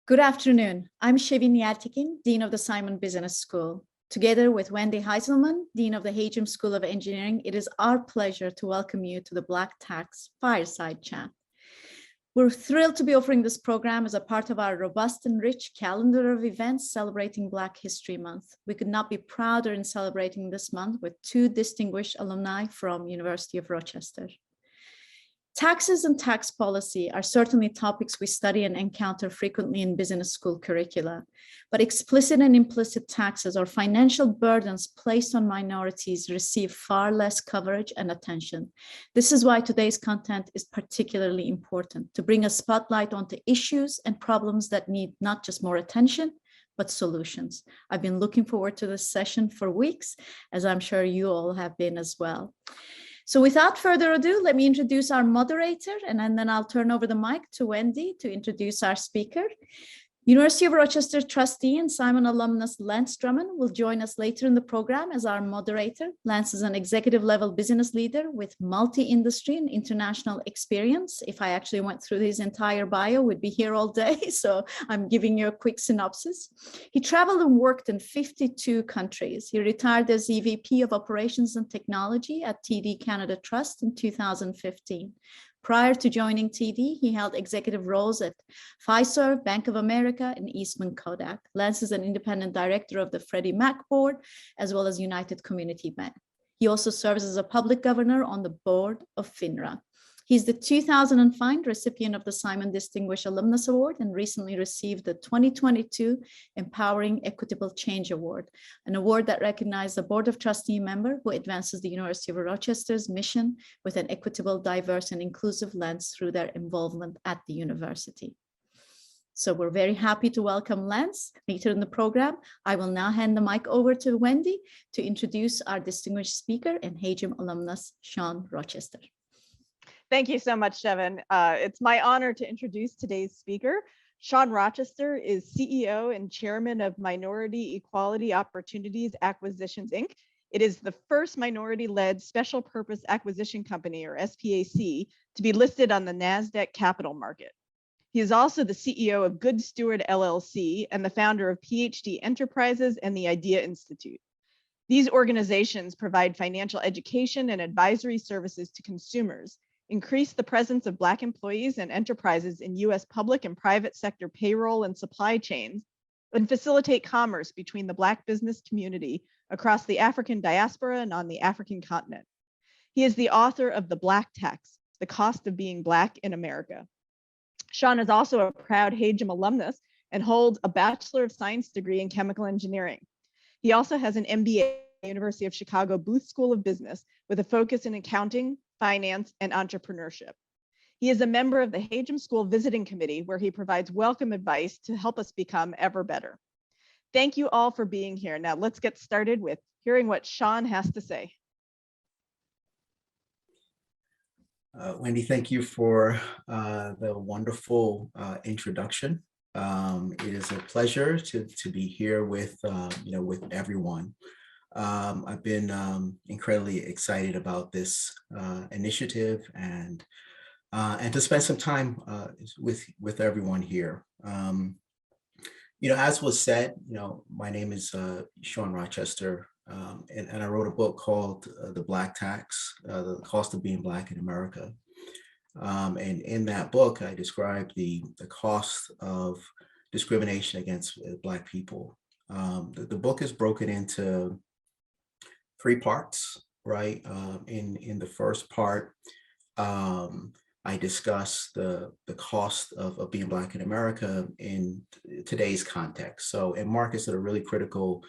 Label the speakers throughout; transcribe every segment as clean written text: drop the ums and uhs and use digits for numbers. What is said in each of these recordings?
Speaker 1: Good afternoon. I'm Sevin Yeltekin, Dean of the Simon Business School. Together with Wendi Heinzelman, Dean of the Hajim School of Engineering, it is our pleasure to welcome you to the Black Tax Fireside Chat. We're thrilled to be offering this program as a part of our robust and rich calendar of events celebrating Black History Month. We could not be prouder in celebrating this month with two distinguished alumni from University of Rochester. Taxes and tax policy are certainly topics we study and encounter frequently in business school curricula, but explicit and implicit taxes or financial burdens placed on minorities receive far less coverage and attention. This is why today's content is particularly important, to bring a spotlight onto issues and problems that need not just more attention, but solutions. I've been looking forward to this session for weeks, as I'm sure you all have been as well. So without further ado, let me introduce our moderator, and then I'll turn over the mic to Wendi to introduce our speaker. University of Rochester Trustee and Simon alumnus Lance Drummond will join us later in the program as our moderator. Lance is an executive level business leader with multi-industry and international experience. If I actually went through his entire bio, we'd be here all day. So I'm giving you a quick synopsis. He traveled and worked in 52 countries. He retired as EVP of Operations and Technology at TD Canada Trust in 2015. Prior to joining TD, he held executive roles at Fireside, Bank of America, and Eastman Kodak. Lance is an independent director of the Freddie Mac board, as well as United Community Bank. He also serves as a public governor on the board of FINRA. He's the 2005 recipient of the Simon Distinguished Alumnus Award and recently received the 2022 Empowering Equitable Change Award, an award that recognizes a Board of Trustee member who advances the University of Rochester's mission with an equitable, diverse, and inclusive lens through their involvement at the university. So we're very happy to welcome Lance later in the program. I will now hand the mic over to Wendi to introduce our distinguished speaker and Hajim alumnus, Shawn Rochester.
Speaker 2: Thank you so much, Sevin. It's my honor to introduce today's speaker. Shawn Rochester is CEO and chairman of Minority Equality Opportunities Acquisitions, Inc. It is the first minority-led special purpose acquisition company, or SPAC, to be listed on the NASDAQ capital market. He is also the CEO of Good Steward LLC and the founder of PhD Enterprises and the Idea Institute. These organizations provide financial education and advisory services to consumers, increase the presence of Black employees and enterprises in U.S. public and private sector payroll and supply chains, and facilitate commerce between the Black business community across the African diaspora and on the African continent. He is the author of The Black Tax, The Cost of Being Black in America. Shawn is also a proud Hajim alumnus and holds a Bachelor of Science degree in chemical engineering. He also has an MBA at the University of Chicago Booth School of Business with a focus in accounting, finance, and entrepreneurship. He is a member of the Hajim School Visiting Committee, where he provides welcome advice to help us become ever better. Thank you all for being here. Now let's get started with hearing what Shawn has to say.
Speaker 3: Wendi, thank you for the wonderful introduction. It is a pleasure to be here with with everyone. I've been incredibly excited about this initiative and to spend some time with everyone here. As was said, my name is Shawn Rochester, and I wrote a book called The Black Tax, The Cost of Being Black in America. And in that book, I described the cost of discrimination against Black people. The book is broken into 3 parts, right? In the first part, I discuss the cost of being Black in America in today's context. So in markets that are really critical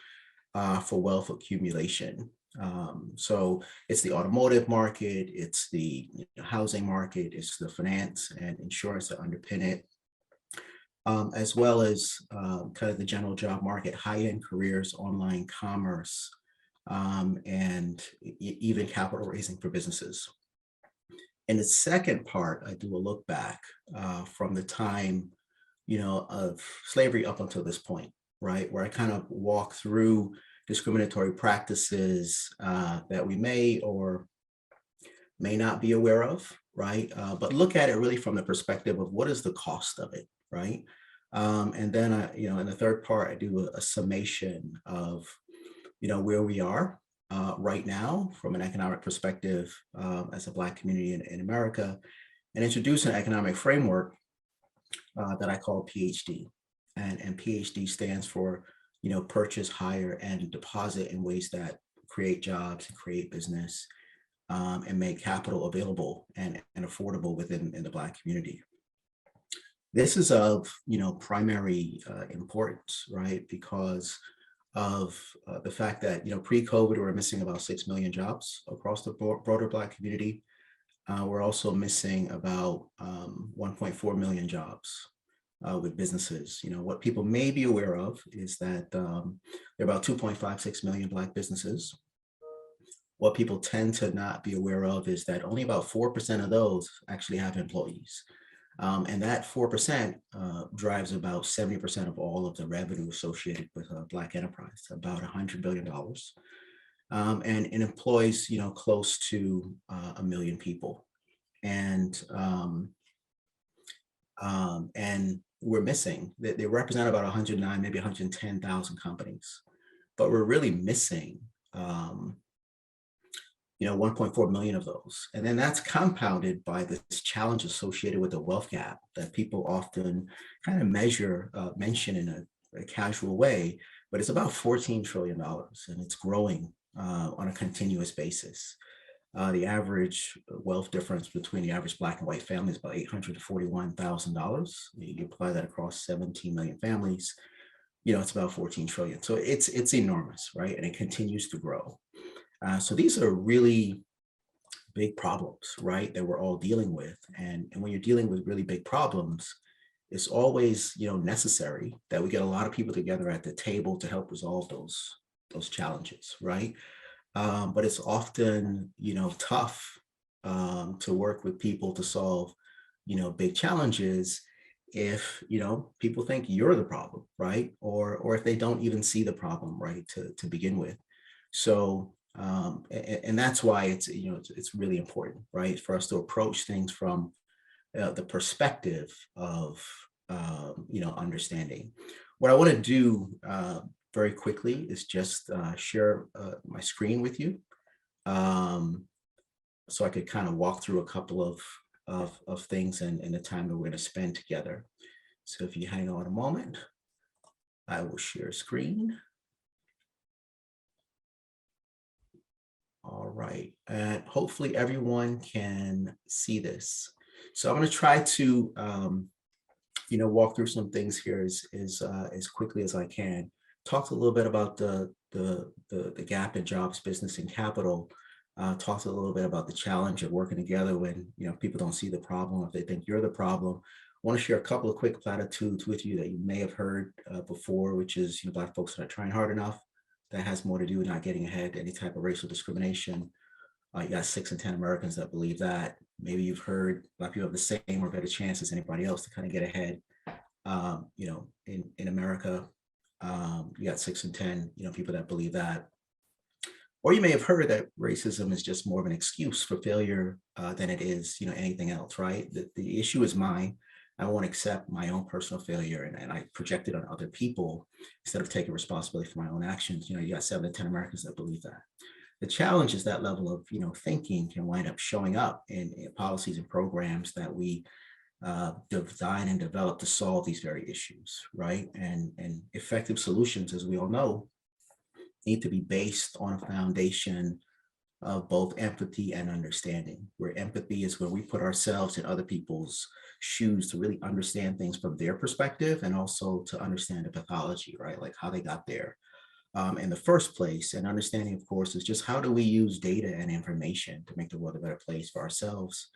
Speaker 3: for wealth accumulation. So it's the automotive market, it's the housing market, it's the finance and insurance that underpin it, as well as kind of the general job market, high-end careers, online commerce, and even capital raising for businesses. In the second part, I do a look back from the time, of slavery up until this point, right? Where I kind of walk through discriminatory practices that we may or may not be aware of, right? But look at it really from the perspective of what is the cost of it, right? And then, in the third part, I do a summation of, where we are right now from an economic perspective as a Black community in America, and introduce an economic framework that I call PhD. And PhD stands for, purchase, hire, and deposit in ways that create jobs and create business and make capital available and affordable within the Black community. This is of, primary importance, right? Because of the fact that, pre-COVID, we were missing about 6 million jobs across the broader Black community. We're also missing about 1.4 million jobs with businesses. What people may be aware of is that there are about 2.56 million Black businesses. What people tend to not be aware of is that only about 4% of those actually have employees. And that 4% drives about 70% of all of the revenue associated with Black enterprise, about $100 billion. And it employs, close to 1 million people. And we're missing, they represent about 109, maybe 110,000 companies, but we're really missing 1.4 million of those. And then that's compounded by this challenge associated with the wealth gap that people often kind of mention in a casual way, but it's about $14 trillion and it's growing on a continuous basis. The average wealth difference between the average Black and white family is about $841,000. You apply that across 17 million families, it's about 14 trillion. So it's enormous, right? And it continues to grow. So these are really big problems, right, that we're all dealing with. And when you're dealing with really big problems, it's always, necessary that we get a lot of people together at the table to help resolve those challenges, right? But it's often, tough to work with people to solve, big challenges if, people think you're the problem, right? Or if they don't even see the problem, right, to begin with. So, and that's why it's really important, right, for us to approach things from the perspective of, understanding. What I want to do very quickly is just share my screen with you, so I could kind of walk through a couple of things and the time that we're going to spend together. So if you hang on a moment, I will share screen. All right, and hopefully everyone can see this. So I'm going to try to, walk through some things here as quickly as I can. Talk a little bit about the gap in jobs, business, and capital. Talk a little bit about the challenge of working together when people don't see the problem, if they think you're the problem. I want to share a couple of quick platitudes with you that you may have heard before, which is Black folks are not trying hard enough. That has more to do with not getting ahead, any type of racial discrimination. You got 6 in 10 Americans that believe that. Maybe you've heard Black people have the same or better chance as anybody else to kind of get ahead. In America, you got 6 in 10, people that believe that. Or you may have heard that racism is just more of an excuse for failure than it is, anything else, right? The issue is mine. I won't accept my own personal failure and I project it on other people instead of taking responsibility for my own actions. You got 7 in 10 Americans that believe that. The challenge is that level of, thinking can wind up showing up in policies and programs that we design and develop to solve these very issues, right? And effective solutions, as we all know, need to be based on a foundation of both empathy and understanding, where empathy is where we put ourselves in other people's shoes to really understand things from their perspective and also to understand the pathology, right? Like how they got there in the first place. And understanding, of course, is just how do we use data and information to make the world a better place for ourselves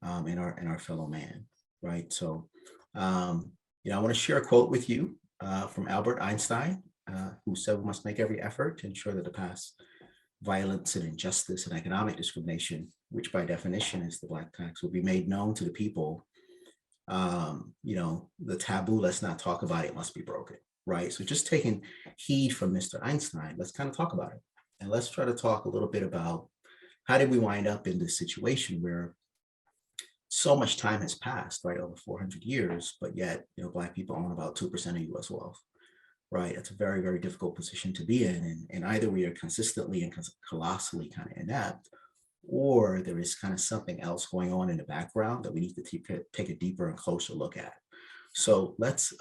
Speaker 3: and our fellow man, right? So, I want to share a quote with you from Albert Einstein, who said we must make every effort to ensure that the past violence and injustice and economic discrimination, which by definition is the Black tax, will be made known to the people. The taboo, let's not talk about it, must be broken, right? So just taking heed from Mr. Einstein, let's kind of talk about it. And let's try to talk a little bit about how did we wind up in this situation where so much time has passed, right, over 400 years, but yet, Black people own about 2% of US wealth, right? It's a very, very difficult position to be in. And either we are consistently and colossally kind of inept, or there is kind of something else going on in the background that we need to take a deeper and closer look at. So let's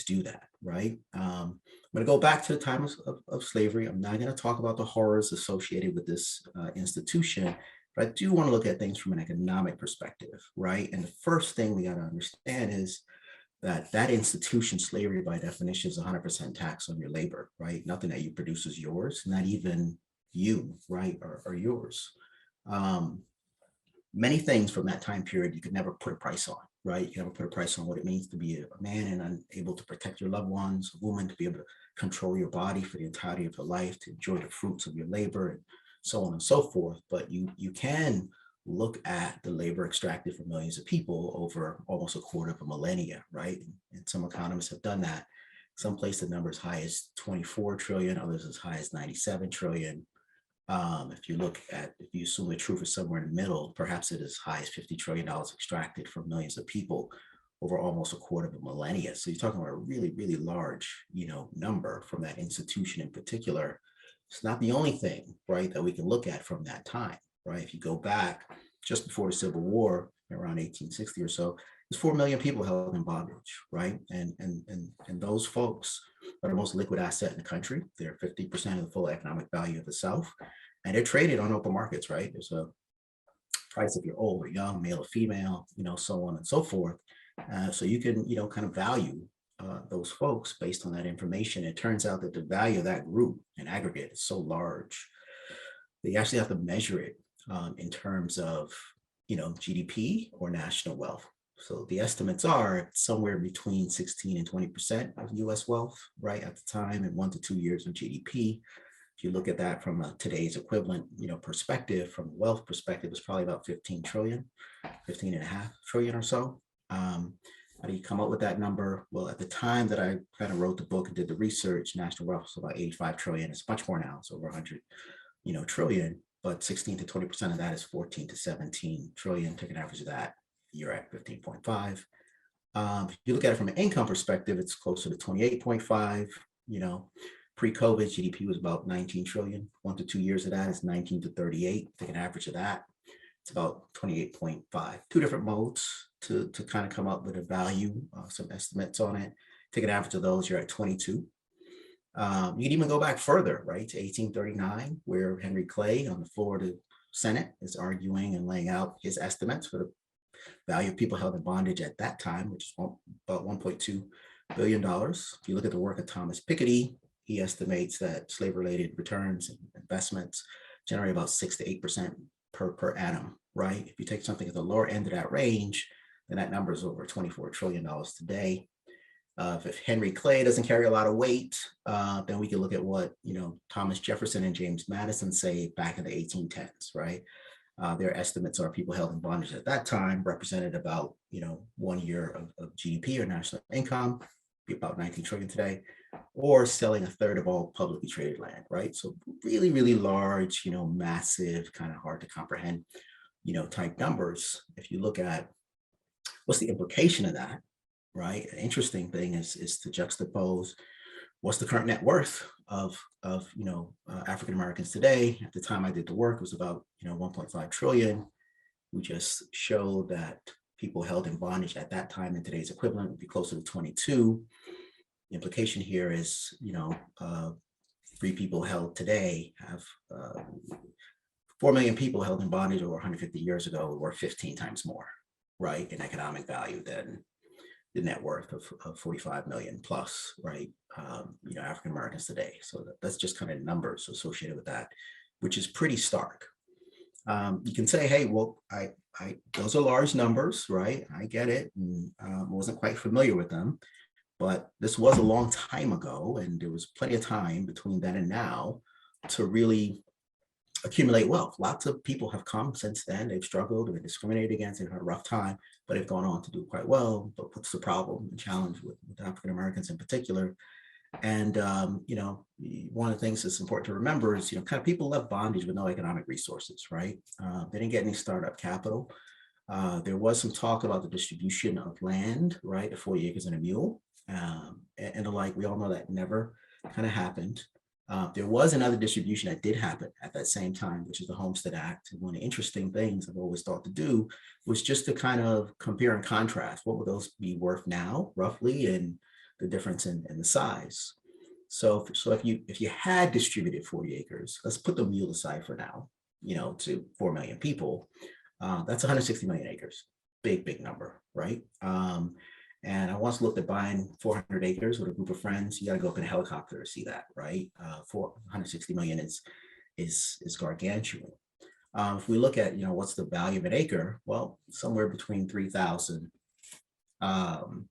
Speaker 3: do that, right? I'm going to go back to the time of slavery. I'm not going to talk about the horrors associated with this institution, but I do want to look at things from an economic perspective, right? And the first thing we got to understand is that institution, slavery, by definition, is 100% tax on your labor, right? Nothing that you produce is yours, not even you, right, are yours. Many things from that time period you could never put a price on, right? You can never put a price on what it means to be a man and unable to protect your loved ones, a woman to be able to control your body for the entirety of your life, to enjoy the fruits of your labor, and so on and so forth. But you can look at the labor extracted from millions of people over almost a quarter of a millennia, right? And some economists have done that. Some place the number as high as 24 trillion, others as high as 97 trillion. If you assume the truth is somewhere in the middle, perhaps it is as high as $50 trillion extracted from millions of people over almost a quarter of a millennia. So you're talking about a really, really large, number from that institution in particular. It's not the only thing, right, that we can look at from that time, right? If you go back just before the Civil War, around 1860 or so, there's 4 million people held in bondage, right? And those folks are the most liquid asset in the country. They're 50% of the full economic value of the South, and they're traded on open markets, right? There's a price if you're old or young, male or female, so on and so forth. So you can, kind of value those folks based on that information. It turns out that the value of that group in aggregate is so large, that you actually have to measure it in terms of, GDP or national wealth. So the estimates are somewhere between 16 and 20% of US wealth, right, at the time, in 1 to 2 years of GDP. If you look at that from today's equivalent, perspective, from a wealth perspective, it's probably about 15 and a half trillion or so. How do you come up with that number? Well, at the time that I kind of wrote the book and did the research, national wealth was about 85 trillion. It's much more now. It's over 100, trillion, but 16 to 20% of that is 14 to 17 trillion. Take an average of that, you're at 15.5. If you look at it from an income perspective, it's closer to 28.5. Pre-COVID, GDP was about 19 trillion. 1 to 2 years of that is 19 to 38. Take an average of that, it's about 28.5. Two different modes to kind of come up with a value, some estimates on it. Take an average of those, you're at 22. You can even go back further, right, to 1839, where Henry Clay on the floor of the Senate is arguing and laying out his estimates for the value of people held in bondage at that time, which is about $1.2 billion. If you look at the work of Thomas Piketty, he estimates that slave-related returns and investments generate about 6 to 8% per annum, right? If you take something at the lower end of that range, then that number is over $24 trillion today. If Henry Clay doesn't carry a lot of weight, then we can look at what, Thomas Jefferson and James Madison say back in the 1810s, right? Their estimates are people held in bondage at that time represented about, 1 year of GDP or national income, be about 19 trillion today, or selling a third of all publicly traded land, right? So really, really large, massive, kind of hard to comprehend, type numbers. If you look at what's the implication of that, right? An interesting thing is to juxtapose what's the current net worth of African Americans today. At the time I did the work, it was about 1.5 trillion. We just showed that people held in bondage at that time in today's equivalent would be closer to 22. The implication here is, free people held today have 4 million people held in bondage over 150 years ago were 15 times more, right, in economic value than the net worth of 45 million plus, right, African Americans today. So that's just kind of numbers associated with that, which is pretty stark. You can say, hey, well, I those are large numbers, right? I get it, and wasn't quite familiar with them, but this was a long time ago, and there was plenty of time between then and now to really accumulate wealth. Lots of people have come since then. They've struggled, they've been discriminated against, they've had a rough time, but they've gone on to do quite well. But what's the problem and challenge with African Americans in particular? And one of the things that's important to remember is, kind of people left bondage with no economic resources, right? They didn't get any startup capital. There was some talk about the distribution of land, right? The 40 acres and a mule, and the like. We all know that never kind of happened. There was another distribution that did happen at that same time, which is the Homestead Act. And one of the interesting things I've always thought to do was just to kind of compare and contrast. What would those be worth now, roughly, and the difference in the size. So if you had distributed 40 acres, let's put the mule aside for now, to 4 million people, that's 160 million acres. Big number, right? And I once looked at buying 400 acres with a group of friends. You got to go up in a helicopter to see that, right? 460 million is gargantuan. If we look at, what's the value of an acre? Well, somewhere between $3,020 and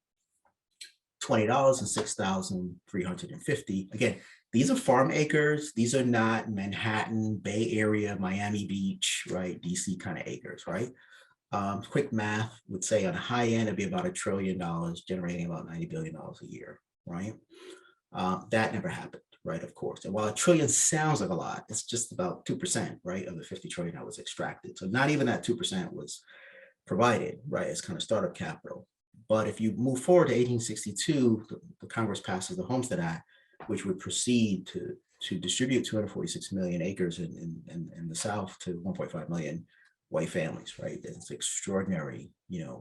Speaker 3: $6,350. Again, these are farm acres. These are not Manhattan, Bay Area, Miami Beach, right? DC kind of acres, right? Quick math would say on the high end, it'd be about $1 trillion, generating about $90 billion a year, right? That never happened, right? Of course. And while $1 trillion sounds like a lot, it's just about 2%, right, of the 50 trillion that was extracted. So not even that 2% was provided, right, as kind of startup capital. But if you move forward to 1862, the Congress passes the Homestead Act, which would proceed to distribute 246 million acres in the South to 1.5 million white families, right? That's an extraordinary,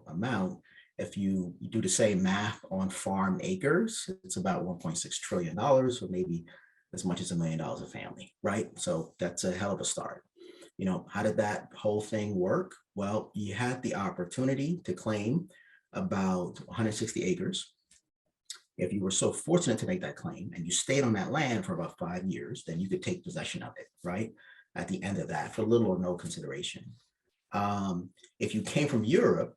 Speaker 3: amount. If you do the same math on farm acres, it's about $1.6 trillion, or maybe as much as $1 million a family, right? So that's a hell of a start. How did that whole thing work? Well, you had the opportunity to claim about 160 acres. If you were so fortunate to make that claim and you stayed on that land for about 5 years, then you could take possession of it, right? At the end of that, for little or no consideration. If you came from Europe,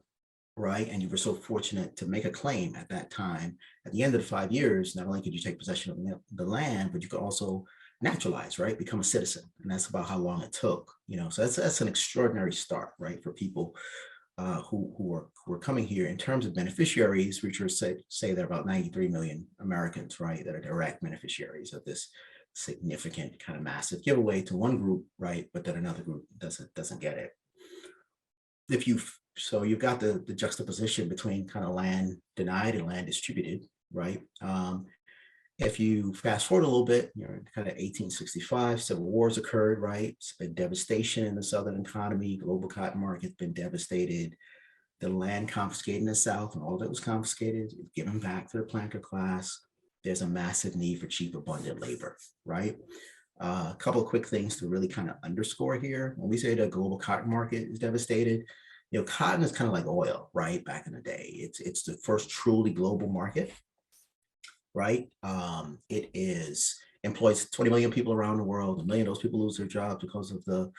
Speaker 3: right, and you were so fortunate to make a claim at that time, at the end of the 5 years, not only could you take possession of the land, but you could also naturalize, right, become a citizen. And that's about how long it took, so that's an extraordinary start, right, for people who are coming here. In terms of beneficiaries, researchers say there are about 93 million Americans, right, that are direct beneficiaries of this significant kind of massive giveaway to one group, right, but then another group doesn't get it. So you've got the juxtaposition between kind of land denied and land distributed, right? If you fast forward a little bit, you're in kind of 1865, civil wars occurred, right? It's been devastation in the Southern economy. Global cotton market's been devastated. The land confiscated in the South, and all of it was confiscated, given back to the planter class. There's a massive need for cheap, abundant labor, right? A couple of quick things to really kind of underscore here. When we say the global cotton market is devastated, cotton is kind of like oil, right? Back in the day, it's the first truly global market, right? It employs 20 million people around the world. 1 million of those people lose their jobs because of the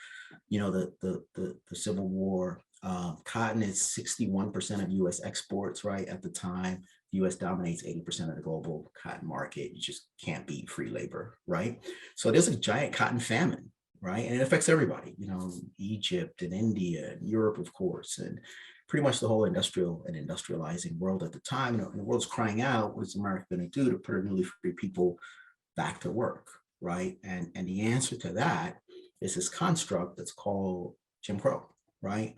Speaker 3: Civil War. Cotton is 61% of U.S. exports, right? At the time, the U.S. dominates 80% of the global cotton market. You just can't beat free labor, right? So there's a giant cotton famine, right? And it affects everybody, Egypt and India and Europe, of course, and pretty much the whole industrial and industrializing world at the time. And the world's crying out, what is America going to do to put our newly free people back to work, right? And the answer to that is this construct that's called Jim Crow, right?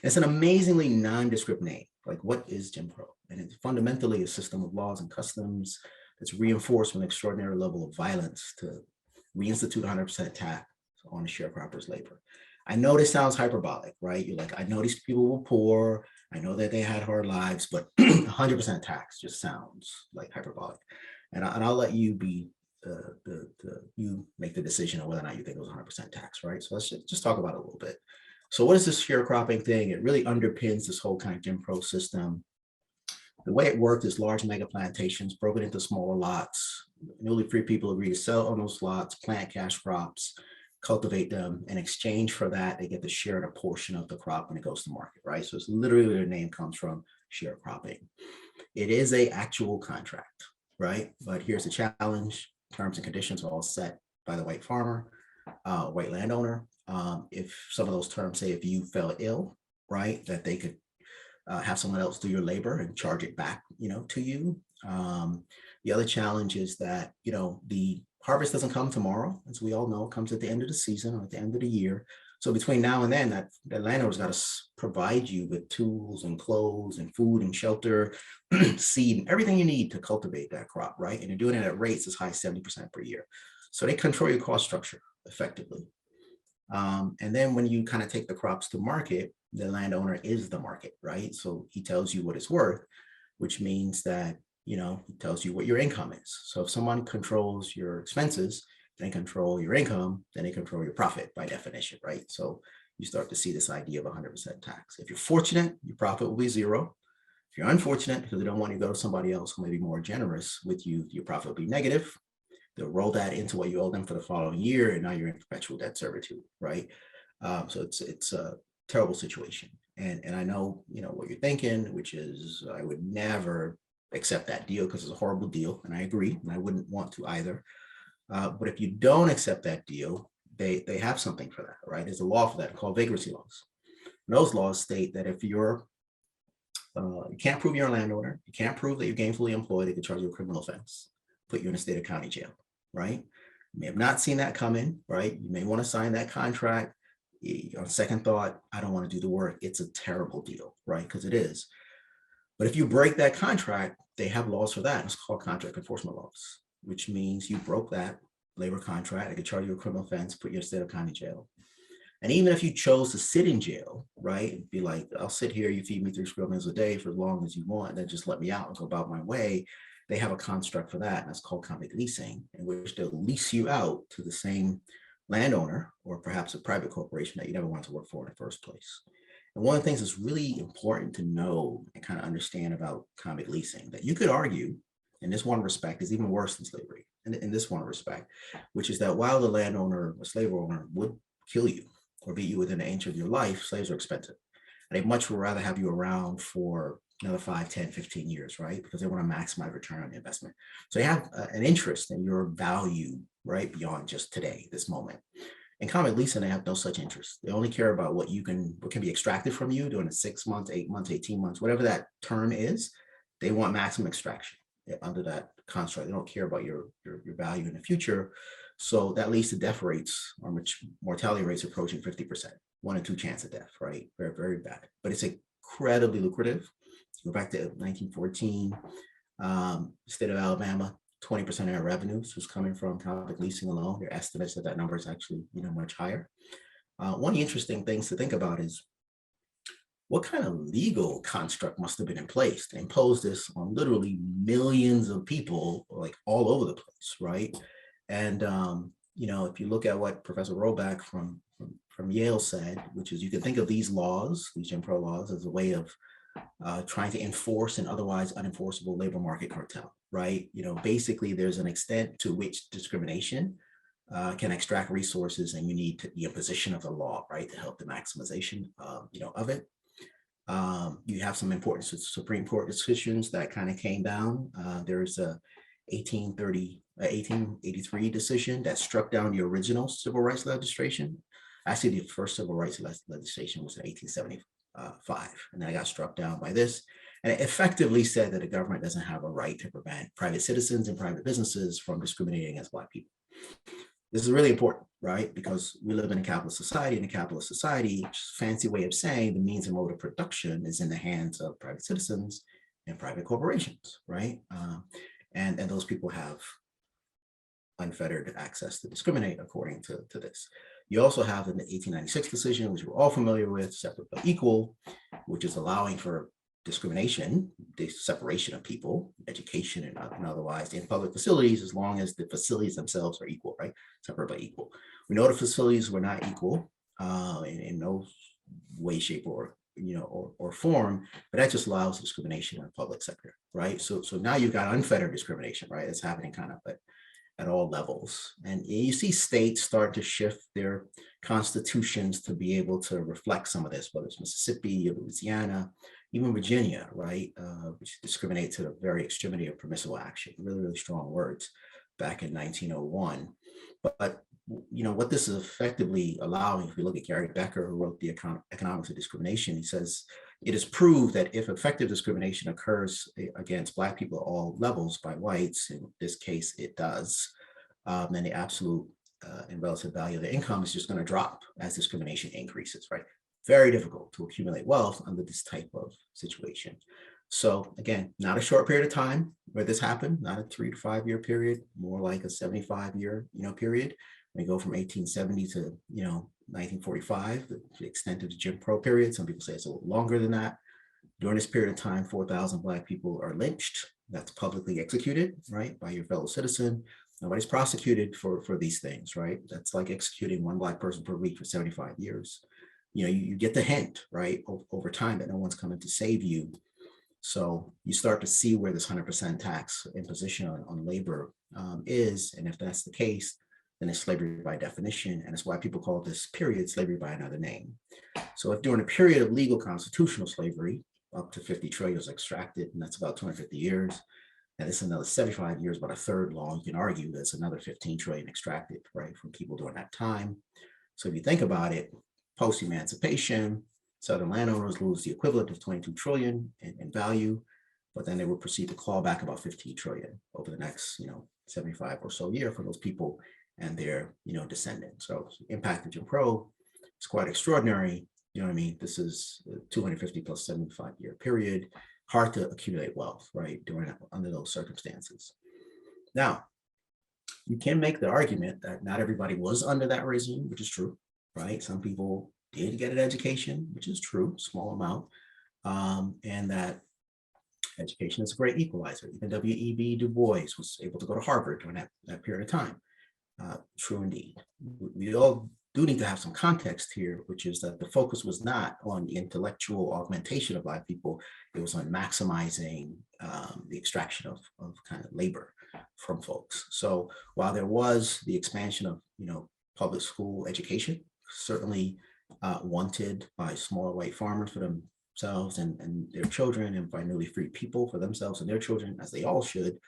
Speaker 3: It's an amazingly nondescript name. Like, what is Jim Crow? And it's fundamentally a system of laws and customs that's reinforced with an extraordinary level of violence to reinstitute 100% tax on the sharecropper's labor. I know this sounds hyperbolic, right? You're like, I know these people were poor. I know that they had hard lives, but 100% tax just sounds like hyperbolic. And I'll let you be you make the decision on whether or not you think it was 100% tax, right? So let's just talk about it a little bit. So what is this sharecropping thing? It really underpins this whole kind of Jim Crow system. The way it worked is large mega plantations broken into smaller lots. Newly free people agree to sell on those lots, plant cash crops, cultivate them. In exchange for that, they get to share in a portion of the crop when it goes to market, right? So it's literally where the name comes from, sharecropping. It is an actual contract, right? But here's the challenge. Terms and conditions are all set by the white farmer, white landowner. If some of those terms say if you fell ill, right, that they could have someone else do your labor and charge it back, to you. The other challenge is that, the harvest doesn't come tomorrow. As we all know, it comes at the end of the season or at the end of the year. So between now and then, that landlord's got to provide you with tools and clothes and food and shelter, seed, and everything you need to cultivate that crop, right? And you're doing it at rates as high as 70% per year. So they control your cost structure effectively. And then when you kind of take the crops to market, the landowner is the market, right? So he tells you what it's worth, which means that, he tells you what your income is. So if someone controls your expenses, they control your income, then they control your profit by definition, right? So you start to see this idea of 100% tax. If you're fortunate, your profit will be zero. If you're unfortunate, because they don't want you to go to somebody else who may be more generous with you, your profit will be negative. They'll roll that into what you owe them for the following year, and now you're in perpetual debt servitude, right? So it's a terrible situation. And I know, what you're thinking, which is I would never accept that deal because it's a horrible deal, and I agree, and I wouldn't want to either. But if you don't accept that deal, they have something for that, right? There's a law for that called vagrancy laws. And those laws state that if you can't prove you're a landowner, you can't prove that you're gainfully employed, they can charge you a criminal offense, put you in a state or county jail, right? You may have not seen that coming, right? You may want to sign that contract. On second thought, I don't want to do the work. It's a terrible deal, right? Because it is. But if you break that contract, they have laws for that. It's called contract enforcement laws, which means you broke that labor contract. They could charge you a criminal offense, put you in a state or county jail. And even if you chose to sit in jail, right, be like, I'll sit here, you feed me 3 square meals a day for as long as you want, then just let me out and go about my way. They have a construct for that, and that's called convict leasing, in which they'll lease you out to the same landowner or perhaps a private corporation that you never wanted to work for in the first place. And one of the things that's really important to know and kind of understand about convict leasing, that you could argue in this one respect is even worse than slavery, in this one respect, which is that while the landowner or slave owner would kill you or beat you within an inch of your life, slaves are expensive. And they much would rather have you around for another 5, 10, 15 years, right? Because they want to maximize return on the investment. So they have an interest in your value, right? Beyond just today, this moment. In convict leasing, they have no such interest. They only care about what can be extracted from you during the 6 months, 8 months, 18 months, whatever that term is. They want maximum extraction under that construct. They don't care about your value in the future. So that leads to death rates or mortality rates approaching 50%, 1 in 2 chance of death, right? Very, very bad. But it's incredibly lucrative. Go back to 1914, state of Alabama, 20% of their revenues was coming from convict leasing alone. There are estimates that number is actually much higher. One of the interesting things to think about is what kind of legal construct must have been in place to impose this on literally millions of people, like all over the place, right? And if you look at what Professor Roback from Yale said, which is you can think of these laws, these Jim Crow laws, as a way of trying to enforce an otherwise unenforceable labor market cartel, right? Basically there's an extent to which discrimination can extract resources, and you need the imposition of the law, right, to help the maximization, of it. You have some important Supreme Court decisions that kind of came down. There's a 1883 decision that struck down the original civil rights legislation. Actually, the first civil rights legislation was in 1875, and then it got struck down by this. And it effectively said that the government doesn't have a right to prevent private citizens and private businesses from discriminating against Black people. This is really important, right? Because we live in a capitalist society. In a capitalist society, just a fancy way of saying the means and mode of production is in the hands of private citizens and private corporations, right? And those people have unfettered access to discriminate according to this. You also have the 1896 decision, which we're all familiar with, separate but equal, which is allowing for discrimination, the separation of people, education and otherwise in public facilities, as long as the facilities themselves are equal, right? Separate but equal. We know the facilities were not equal in no way, shape, or form, but that just allows discrimination in the public sector, right? So now you've got unfettered discrimination, right? It's happening kind of at all levels. And you see states start to shift their constitutions to be able to reflect some of this, whether it's Mississippi or Louisiana, even Virginia, right? Which discriminate to the very extremity of permissible action. Really, really strong words back in 1901. But what this is effectively allowing, if we look at Gary Becker, who wrote the Economics of Discrimination, he says, it is proved that if effective discrimination occurs against Black people at all levels by whites, in this case it does, then the absolute and relative value of their income is just going to drop as discrimination increases, right? Very difficult to accumulate wealth under this type of situation. So again, not a short period of time where this happened, not a 3 to 5 year period, more like a 75-year, period. We go from 1870 to, 1945, the extent of the Jim Crow period. Some people say it's a little longer than that. During this period of time, 4,000 Black people are lynched. That's publicly executed, right, by your fellow citizen. Nobody's prosecuted for these things, right? That's like executing one Black person per week for 75 years. You get the hint, right, over time that no one's coming to save you. So you start to see where this 100% tax imposition on labor is. And if that's the case, then it's slavery by definition. And it's why people call this period slavery by another name. So if during a period of legal constitutional slavery, up to 50 trillion is extracted, and that's about 250 years, and this is another 75 years, about a third long, you can argue that's another 15 trillion extracted, right, from people during that time. So if you think about it, post-emancipation, Southern landowners lose the equivalent of 22 trillion in value, but then they will proceed to claw back about 15 trillion over the next, 75 or so year for those people and their, descendants. So impact of Jim Crow is quite extraordinary. You know what I mean? This is 250 plus 75-year period, hard to accumulate wealth, right, under those circumstances. Now, you can make the argument that not everybody was under that regime, which is true, right? Some people did get an education, which is true, small amount, and that education is a great equalizer. Even W.E.B. Du Bois was able to go to Harvard during that period of time. True indeed. We all do need to have some context here, which is that the focus was not on the intellectual augmentation of Black people. It was on maximizing the extraction of kind of labor from folks. So while there was the expansion of, public school education, certainly wanted by small white farmers for themselves and their children, and by newly freed people for themselves and their children, as they all should.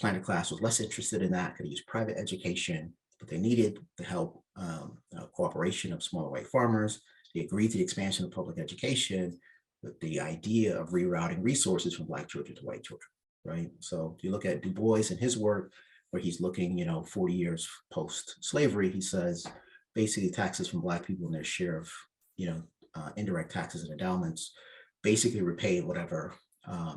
Speaker 3: Planted class was less interested in that, could use private education, but they needed the help, cooperation of small white farmers. They agreed to the expansion of public education with the idea of rerouting resources from Black children to white children, right? So if you look at Du Bois and his work, where he's looking, 40 years post-slavery, he says, basically taxes from Black people and their share of, indirect taxes and endowments basically repaid whatever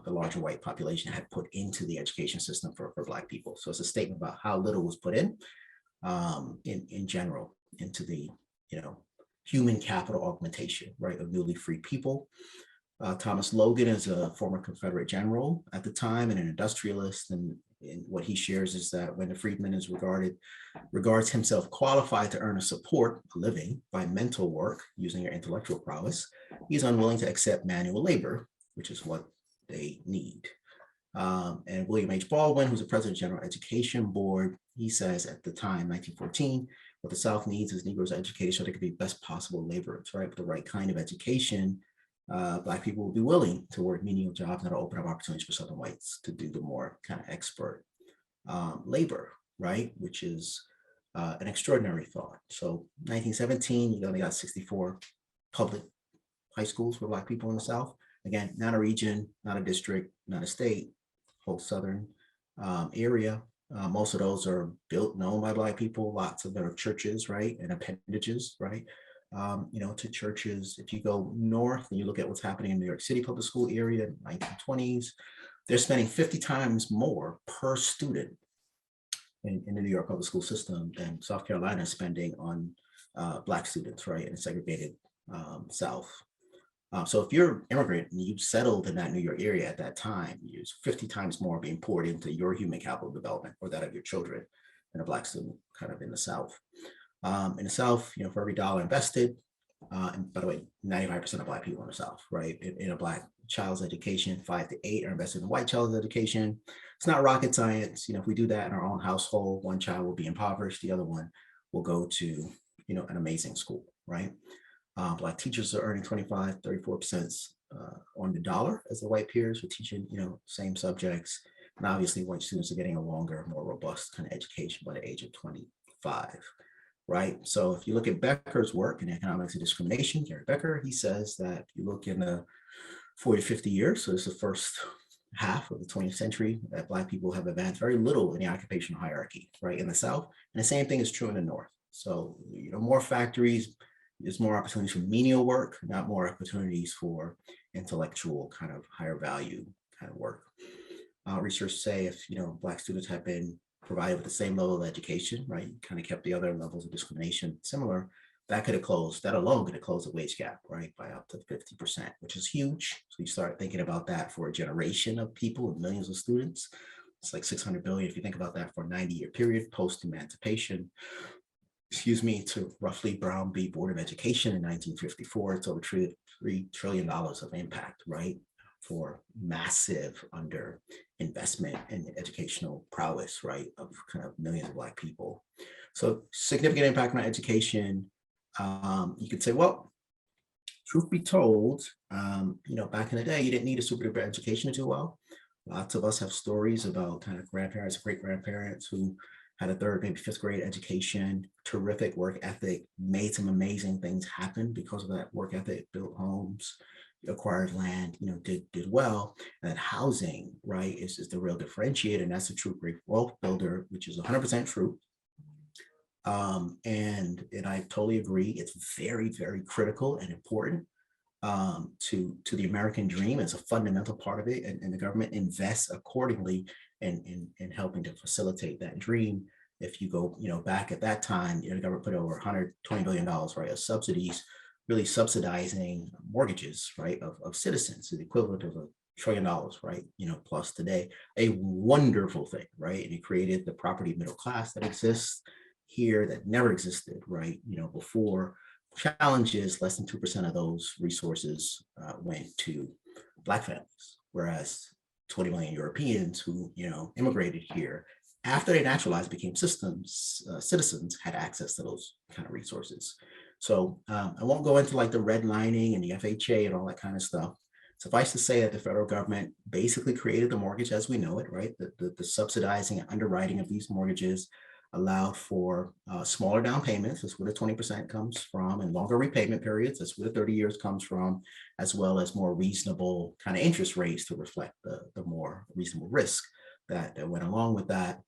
Speaker 3: the larger white population had put into the education system for Black people. So it's a statement about how little was put in general into the, human capital augmentation, right, of newly freed people. Thomas Logan is a former Confederate general at the time and an industrialist, and what he shares is that when the freedman is regards himself qualified to earn a living by mental work using your intellectual prowess, he's unwilling to accept manual labor, which is what they need. And William H. Baldwin, who's the president of the General Education Board, he says at the time, 1914, what the South needs is Negroes educated so they could be best possible laborers, right? With the right kind of education, Black people will be willing to work menial jobs that'll open up opportunities for Southern whites to do the more kind of expert labor, right? Which is an extraordinary thought. So 1917, you only got 64 public high schools for Black people in the South. Again, not a region, not a district, not a state, whole Southern area. Most of those are known by Black people. Lots of them are churches, right? And appendages, right? To churches. If you go north and you look at what's happening in New York City public school area in the 1920s, they're spending 50 times more per student in the New York public school system than South Carolina is spending on Black students, right? In a segregated South. So if you're an immigrant and you've settled in that New York area at that time, there's 50 times more being poured into your human capital development or that of your children than a Black student kind of in the South. In the South, for every dollar invested, and by the way, 95% of Black people in the South, right? In a Black child's education, 5 to 8 are invested in a white child's education. It's not rocket science. If we do that in our own household, one child will be impoverished, the other one will go to, an amazing school, right? Black teachers are earning 25, 34% on the dollar as the white peers for teaching, same subjects. And obviously white students are getting a longer, more robust kind of education by the age of 25, right? So if you look at Becker's work in economics and discrimination, Gary Becker, he says that if you look in the 40, 50 years, so this is the first half of the 20th century that Black people have advanced very little in the occupational hierarchy, right, in the South. And the same thing is true in the North. So, more factories, there's more opportunities for menial work, not more opportunities for intellectual kind of higher value kind of work. Research say if, Black students have been provided with the same level of education, right, kind of kept the other levels of discrimination similar, that alone could have closed the wage gap, right, by up to 50%, which is huge. So you start thinking about that for a generation of people and millions of students. It's like 600 billion. If you think about that for a 90-year period post-emancipation, to roughly Brown v. Board of Education in 1954, it's over $3 trillion of impact, right, for massive under investment in educational prowess, right, of kind of millions of Black people. So significant impact on education. You could say, well, truth be told, back in the day, you didn't need a super duper education to do well. Lots of us have stories about kind of grandparents, great grandparents who had a third, maybe fifth grade education, terrific work ethic, made some amazing things happen because of that work ethic, built homes, acquired land, did well. And that housing, right, is the real differentiator. And that's a true great wealth builder, which is 100% true. And I totally agree. It's very, very critical and important to the American dream as a fundamental part of it. And the government invests accordingly in helping to facilitate that dream. If you go, back at that time, the government put over $120 billion, right, of subsidies, really subsidizing mortgages, right, of citizens, the equivalent of $1 trillion, right, plus today, a wonderful thing, right? And it created the property middle class that exists here that never existed, right, before. Challenges, less than 2% of those resources went to Black families, whereas 20 million Europeans who, immigrated here after they naturalized, became citizens, had access to those kind of resources. So I won't go into like the redlining and the FHA and all that kind of stuff. Suffice to say that the federal government basically created the mortgage as we know it, right? The subsidizing and underwriting of these mortgages allowed for smaller down payments. That's where the 20% comes from, and longer repayment periods. That's where the 30 years comes from, as well as more reasonable kind of interest rates to reflect the more reasonable risk that went along with that.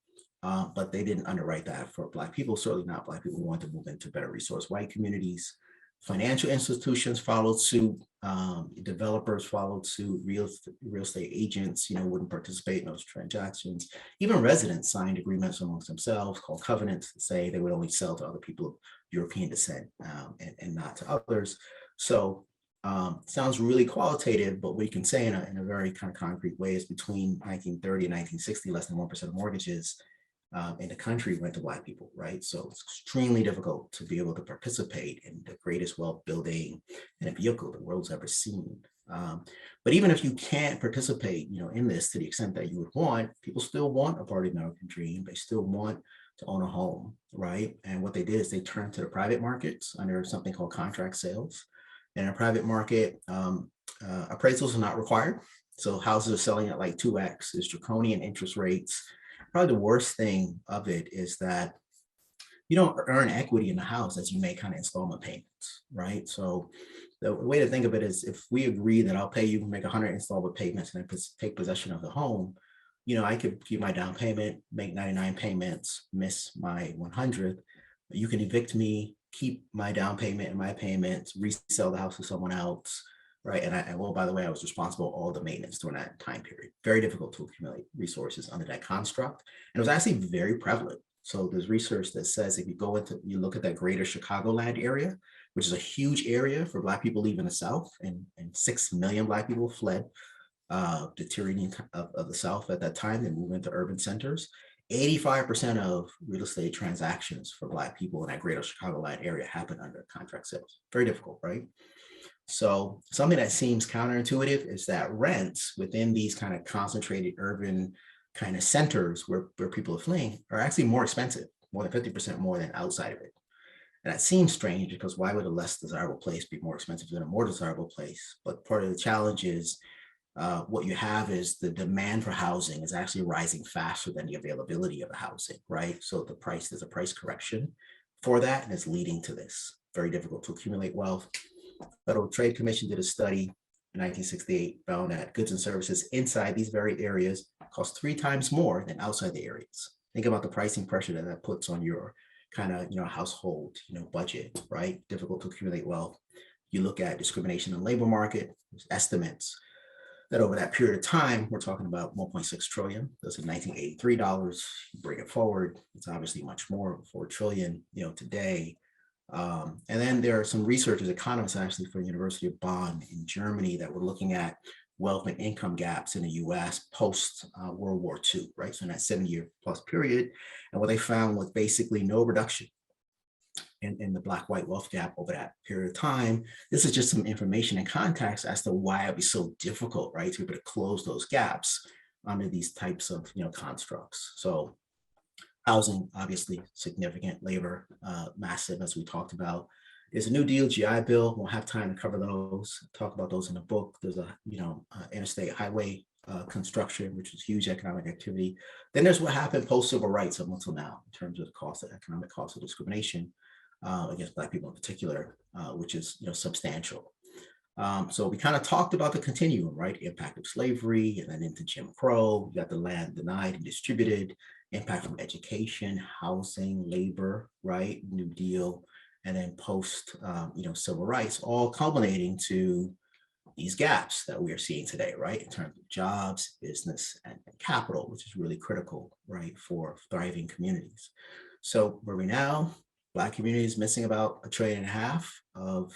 Speaker 3: But they didn't underwrite that for Black people, certainly not Black people who want to move into better resource white communities. Financial institutions followed suit, developers followed suit, real estate agents, wouldn't participate in those transactions. Even residents signed agreements amongst themselves called covenants to say they would only sell to other people of European descent and not to others. So sounds really qualitative, but what you can say in a very kind of concrete way is between 1930 and 1960, less than 1% of mortgages in the country went to Black people, right? So it's extremely difficult to be able to participate in the greatest wealth building and a vehicle the world's ever seen. But even if you can't participate, in this to the extent that you would want, people still want a part of the American dream. They still want to own a home, right? And what they did is they turned to the private markets under something called contract sales. And in a private market, appraisals are not required. So houses are selling at like 2x. There's draconian interest rates. Probably the worst thing of it is that you don't earn equity in the house as you make kind of installment payments, right? So the way to think of it is if we agree that I'll pay you, make 100 installment payments and then take possession of the home, I could keep my down payment, make 99 payments, miss my 100th. You can evict me, keep my down payment and my payments, resell the house to someone else, right? And well, by the way, I was responsible for all the maintenance during that time period. Very difficult to accumulate resources under that construct. And it was actually very prevalent. So there's research that says if you look at that greater Chicagoland area, which is a huge area for Black people leaving the South, and 6 million Black people fled the tyranny of the South at that time. They moved into urban centers. 85% of real estate transactions for Black people in that greater Chicagoland area happen under contract sales. Very difficult, right? So something that seems counterintuitive is that rents within these kind of concentrated urban kind of centers where people are fleeing are actually more expensive, more than 50% more than outside of it. And that seems strange because why would a less desirable place be more expensive than a more desirable place? But part of the challenge is what you have is the demand for housing is actually rising faster than the availability of the housing, right? So there's a price correction for that, and it's leading to this. Very difficult to accumulate wealth. Federal Trade Commission did a study in 1968 found that goods and services inside these very areas cost 3 times more than outside the areas. Think about the pricing pressure that that puts on your kind of, household, budget, right? Difficult to accumulate wealth. You look at discrimination in the labor market, there's estimates that over that period of time, we're talking about 1.6 trillion. That's in 1983 dollars. You bring it forward, it's obviously much more, 4 trillion, today. And then there are some researchers, economists actually from the University of Bonn in Germany that were looking at wealth and income gaps in the US post World War II, right? So in that 7-year plus period. And what they found was basically no reduction in the Black-white wealth gap over that period of time. This is just some information and context as to why it'd be so difficult, right, to be able to close those gaps under these types of, constructs. So housing, obviously significant, labor, massive, as we talked about. There's a New Deal, GI Bill. We'll have time to cover those, talk about those in the book. There's a, interstate highway construction, which is huge economic activity. Then there's what happened post-civil rights up until now in terms of the cost of economic cost of discrimination against Black people in particular, which is, substantial. So we kind of talked about the continuum, right? The impact of slavery and then into Jim Crow. You got the land denied and distributed, impact from education, housing, labor, right? New Deal, and then post, civil rights, all culminating to these gaps that we are seeing today, right? In terms of jobs, business, and capital, which is really critical, right, for thriving communities. So where we now, Black communities missing about $1.5 trillion of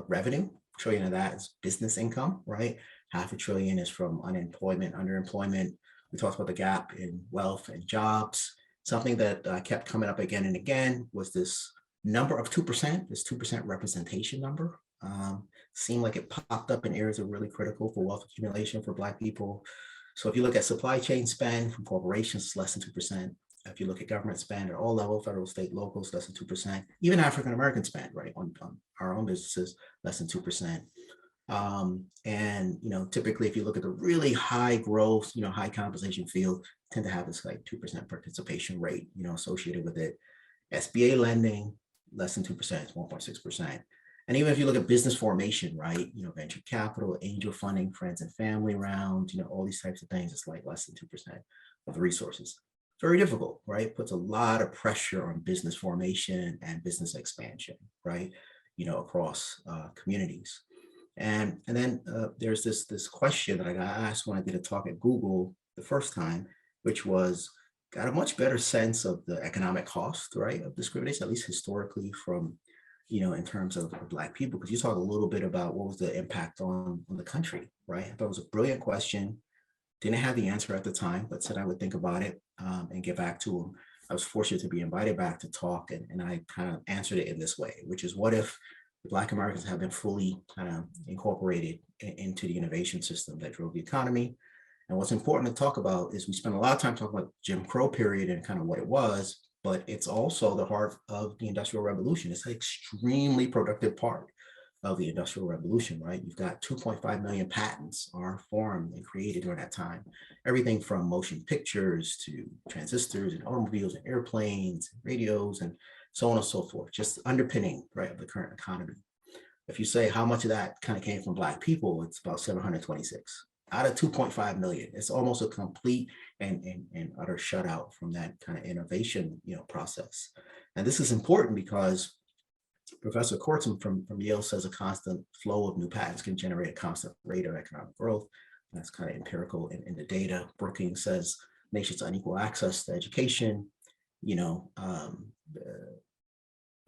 Speaker 3: revenue. $1 trillion of that is business income, right? $0.5 trillion is from unemployment, underemployment. We talked about the gap in wealth and jobs. Something that kept coming up again and again was this number of 2%, this 2% representation number. Seemed like it popped up in areas that are really critical for wealth accumulation for Black people. So if you look at supply chain spend from corporations, it's less than 2%. If you look at government spend at all levels, federal, state, local, it's less than 2%. Even African-American spend, right, on our own businesses, less than 2%. And, typically if you look at the really high growth, high compensation field, tend to have this like 2% participation rate, associated with it. SBA lending, less than 2%, it's 1.6%. And even if you look at business formation, right, venture capital, angel funding, friends and family rounds, all these types of things, it's like less than 2% of the resources. Very difficult, right? Puts a lot of pressure on business formation and business expansion, right, across communities. And then there's this question that I got asked when I did a talk at Google the first time, which was, got a much better sense of the economic cost, right, of discrimination, at least historically from, in terms of Black people, because you talk a little bit about what was the impact on the country, right? I thought it was a brilliant question. Didn't have the answer at the time, but said I would think about it and get back to him. I was fortunate to be invited back to talk, and I kind of answered it in this way, which is, what if the Black Americans have been fully kind of incorporated into the innovation system that drove the economy? And what's important to talk about is we spent a lot of time talking about Jim Crow period and kind of what it was, but it's also the heart of the Industrial Revolution. It's an extremely productive part of the Industrial Revolution, right? You've got 2.5 million patents are formed and created during that time. Everything from motion pictures to transistors and automobiles and airplanes, and radios, and so on and so forth, just underpinning, right, of the current economy. If you say how much of that kind of came from Black people, it's about 726 out of 2.5 million. It's almost a complete and utter shutout from that kind of innovation, process. And this is important because Professor Kortum from Yale says a constant flow of new patents can generate a constant rate of economic growth. That's kind of empirical in the data. Brookings says nations' unequal access to education,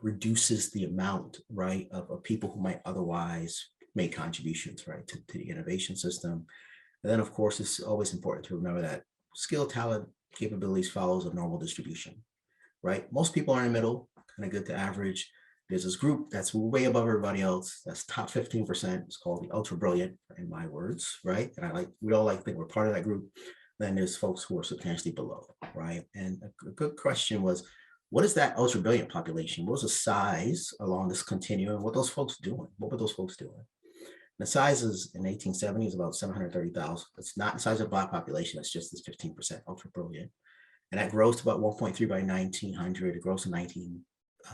Speaker 3: reduces the amount, right, of people who might otherwise make contributions, right, to the innovation system. And then, of course, it's always important to remember that skill, talent, capabilities follows a normal distribution, right? Most people are in the middle, kind of good to average. There's this group that's way above everybody else. That's top 15%. It's called the ultra brilliant, in my words, right? And we all think we're part of that group. Then there's folks who are substantially below, right? And a good question was, what is that ultra brilliant population? What was the size along this continuum? What those folks doing? What were those folks doing? The size is in 1870 is about 730,000. It's not the size of the Black population. It's just this 15% ultra brilliant. And that grows to about 1.3 by 1900. It grows to 19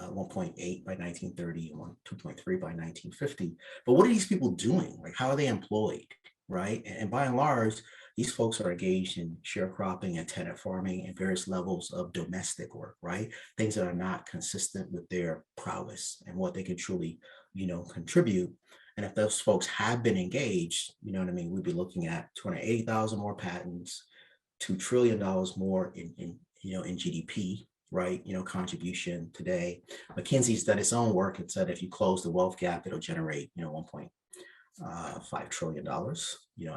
Speaker 3: 1.8 by 1930 and 2.3 by 1950. But what are these people doing? Like, how are they employed, right? And by and large, these folks are engaged in sharecropping and tenant farming and various levels of domestic work, right? Things that are not consistent with their prowess and what they can truly, contribute. And if those folks have been engaged, we'd be looking at 280,000 more patents, $2 trillion more in GDP, right? Contribution today. McKinsey's done its own work and said if you close the wealth gap, it'll generate, $1.5 trillion,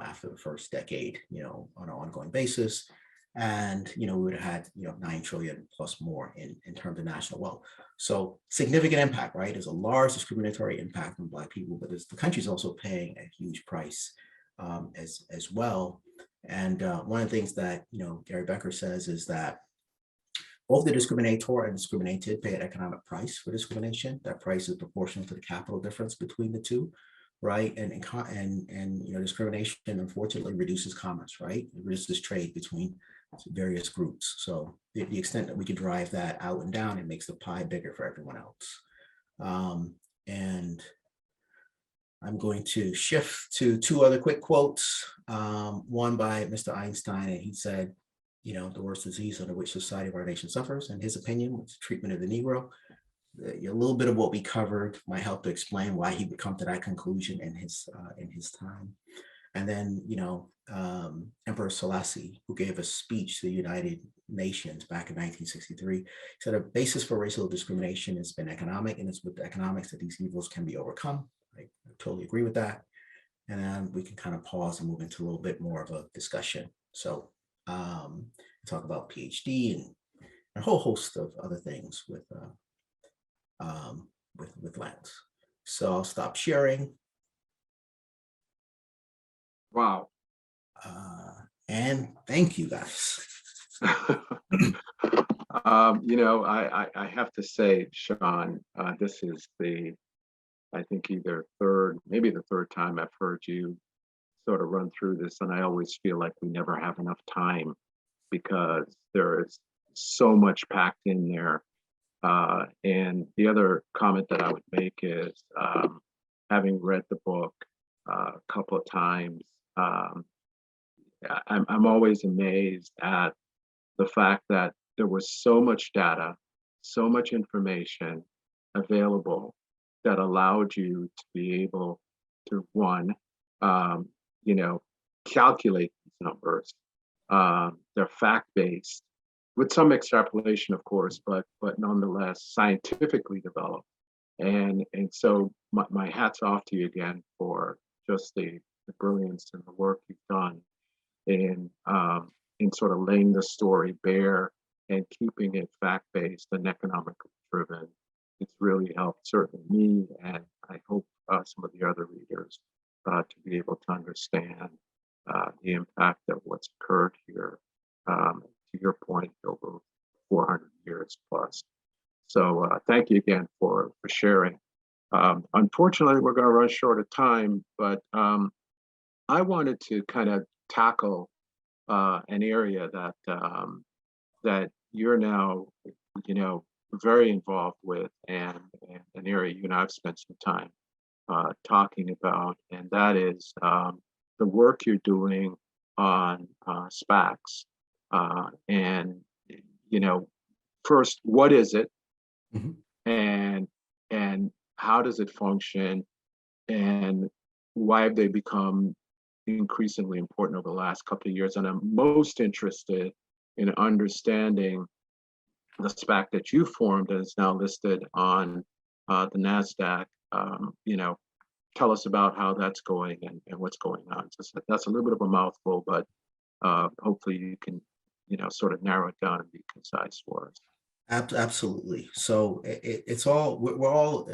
Speaker 3: after the first decade, on an ongoing basis. And, we would have had, 9 trillion plus more in terms of national wealth. So significant impact, right? There's a large discriminatory impact on Black people, but the country's also paying a huge price as well. And one of the things that, Gary Becker says is that both the discriminator and discriminated pay an economic price for discrimination. That price is proportional to the capital difference between the two, right? And discrimination unfortunately reduces commerce, right? It reduces trade between various groups. So the extent that we can drive that out and down, it makes the pie bigger for everyone else. And I'm going to shift to two other quick quotes. One by Mr. Einstein, and he said, the worst disease under which society of our nation suffers, in his opinion, was treatment of the Negro. A little bit of what we covered might help to explain why he would come to that conclusion in his time. And then, Emperor Selassie, who gave a speech to the United Nations back in 1963, said a basis for racial discrimination has been economic, and it's with economics that these evils can be overcome. I totally agree with that. And then we can kind of pause and move into a little bit more of a discussion. So talk about PhD and a whole host of other things with Lance. So I'll stop sharing.
Speaker 4: Wow.
Speaker 3: And thank you guys.
Speaker 4: I have to say, Shawn, this is I think maybe the third time I've heard you sort of run through this, and I always feel like we never have enough time because there is so much packed in there. And the other comment that I would make is, having read the book a couple of times, I'm always amazed at the fact that there was so much data, so much information available that allowed you to be able to, one, calculate these numbers. They're fact-based, with some extrapolation, of course, but nonetheless scientifically developed. And so my hat's off to you again for just the brilliance and the work you've done in sort of laying the story bare and keeping it fact-based and economically driven. It's really helped certainly me, and I hope some of the other readers to be able to understand the impact of what's occurred here, to your point, over 400 years plus. So thank you again for sharing. Unfortunately, we're going to run short of time, but I wanted to kind of tackle an area that you're now, very involved with, and an area you and I've spent some time talking about, and that is the work you're doing on SPACs. And first, what is it, and how does it function, and why have they become increasingly important over the last couple of years? And I'm most interested in understanding the SPAC that you formed and is now listed on the NASDAQ. Tell us about how that's going and what's going on. So that's a little bit of a mouthful, but hopefully you can, sort of narrow it down and be concise for us.
Speaker 3: Absolutely. So we're all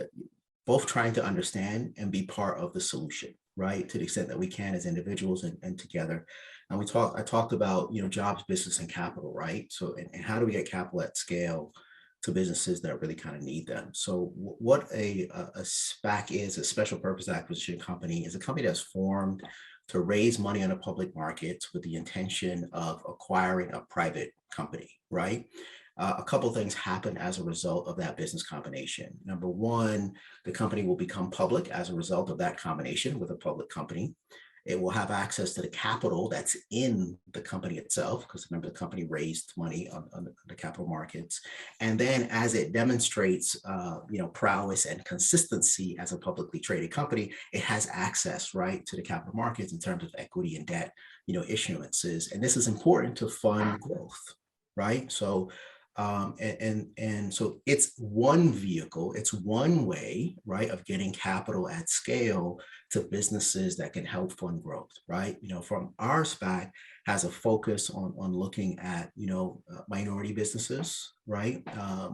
Speaker 3: both trying to understand and be part of the solution, right? To the extent that we can as individuals and together. And I talked about, jobs, business, and capital, right? So, and how do we get capital at scale to businesses that really kind of need them? So what a SPAC is, a special purpose acquisition company, is a company that's formed to raise money on a public market with the intention of acquiring a private company, right? a couple things happen as a result of that business combination. Number one, the company will become public as a result of that combination with a public company. It will have access to the capital that's in the company itself, because remember, the company raised money on the capital markets. And then as it demonstrates, prowess and consistency as a publicly traded company, it has access, right, to the capital markets in terms of equity and debt, issuances. And this is important to fund growth, right? So and so it's one vehicle, it's one way, right, of getting capital at scale to businesses that can help fund growth, right? From our SPAC has a focus on looking at, minority businesses, right,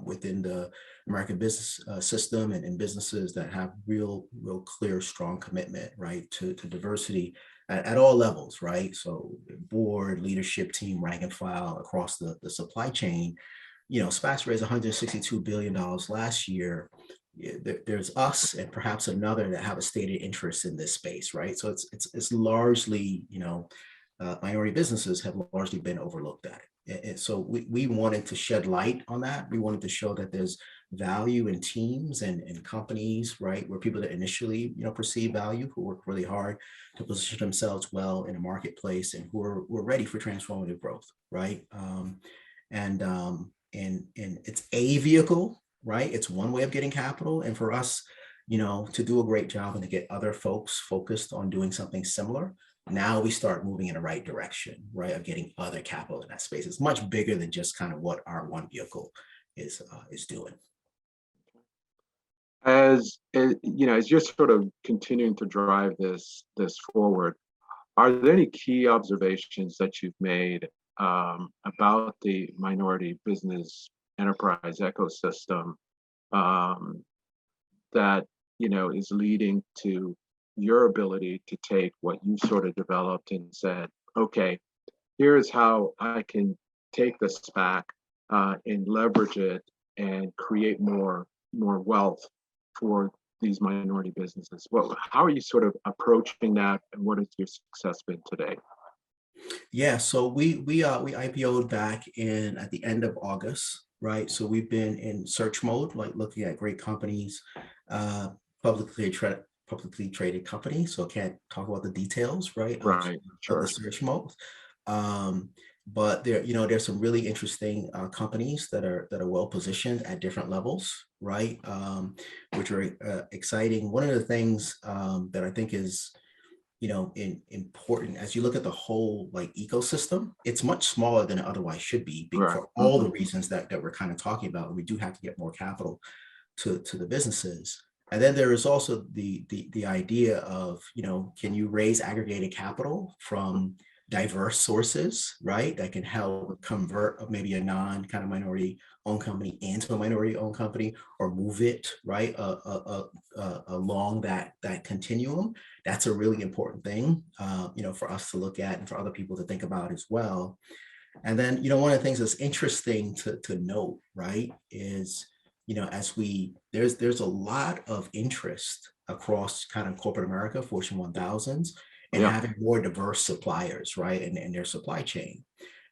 Speaker 3: within the American business system, and businesses that have real clear, strong commitment, right, to diversity at all levels, right? So board, leadership team, rank and file across the supply chain. SPACs raised $162 billion last year. There's us and perhaps another that have a stated interest in this space, right? So it's largely, minority businesses have largely been overlooked at it. And so we wanted to shed light on that. We wanted to show that there's value in teams and companies, right, where people that initially, perceive value, who work really hard to position themselves well in a marketplace, and who are ready for transformative growth, right? And it's a vehicle, right? It's one way of getting capital. And for us, to do a great job and to get other folks focused on doing something similar, now we start moving in the right direction, right, of getting other capital in that space. It's much bigger than just kind of what our one vehicle is doing.
Speaker 4: As you're sort of continuing to drive this forward, are there any key observations that you've made about the minority business enterprise ecosystem that is leading to your ability to take what you've sort of developed and said, okay, here's how I can take this SPAC and leverage it and create more wealth for these minority businesses? How are you sort of approaching that, and what has your success been today?
Speaker 3: Yeah, so we IPO'd back at the end of August, right? So we've been in search mode, like looking at great companies, publicly traded companies. So I can't talk about the details, right?
Speaker 4: Right, sure.
Speaker 3: The search mode. But there's some really interesting companies that are well positioned at different levels, right? Which are exciting. One of the things that I think is important as you look at the whole ecosystem, it's much smaller than it otherwise should be,
Speaker 4: right,
Speaker 3: for all the reasons that we're kind of talking about. We do have to get more capital to the businesses. And then there is also the idea of, can you raise aggregated capital from diverse sources, right, that can help convert maybe a non kind of minority owned company into a minority owned company, or move it right along that continuum. That's a really important thing, for us to look at and for other people to think about as well. And then, one of the things that's interesting to note, right, is, there's a lot of interest across kind of corporate America, Fortune 1000s, and having more diverse suppliers, right, and their supply chain.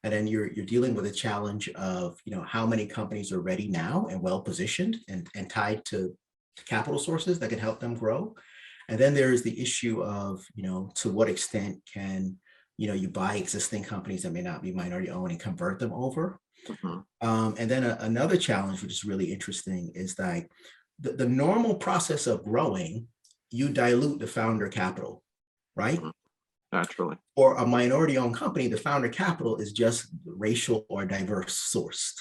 Speaker 3: And then you're dealing with a challenge of, how many companies are ready now and well positioned and tied to capital sources that can help them grow. And then there's the issue of, to what extent can, you buy existing companies that may not be minority owned and convert them over. And then another challenge, which is really interesting, is that the normal process of growing, you dilute the founder capital, right?
Speaker 4: Naturally.
Speaker 3: For a minority owned company, the founder capital is just racial or diverse sourced,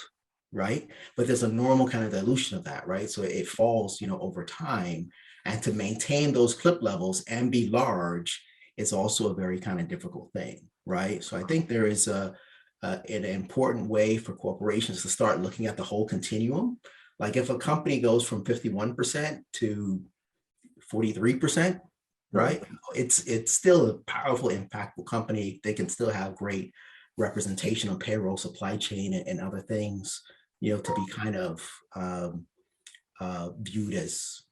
Speaker 3: right? But there's a normal kind of dilution of that, right? So it falls, over time. And to maintain those clip levels and be large is also a very kind of difficult thing, right? So I think there is an important way for corporations to start looking at the whole continuum. Like if a company goes from 51% to 43%, right? It's still a powerful, impactful company. They can still have great representation on payroll, supply chain, and other things, to be kind of viewed as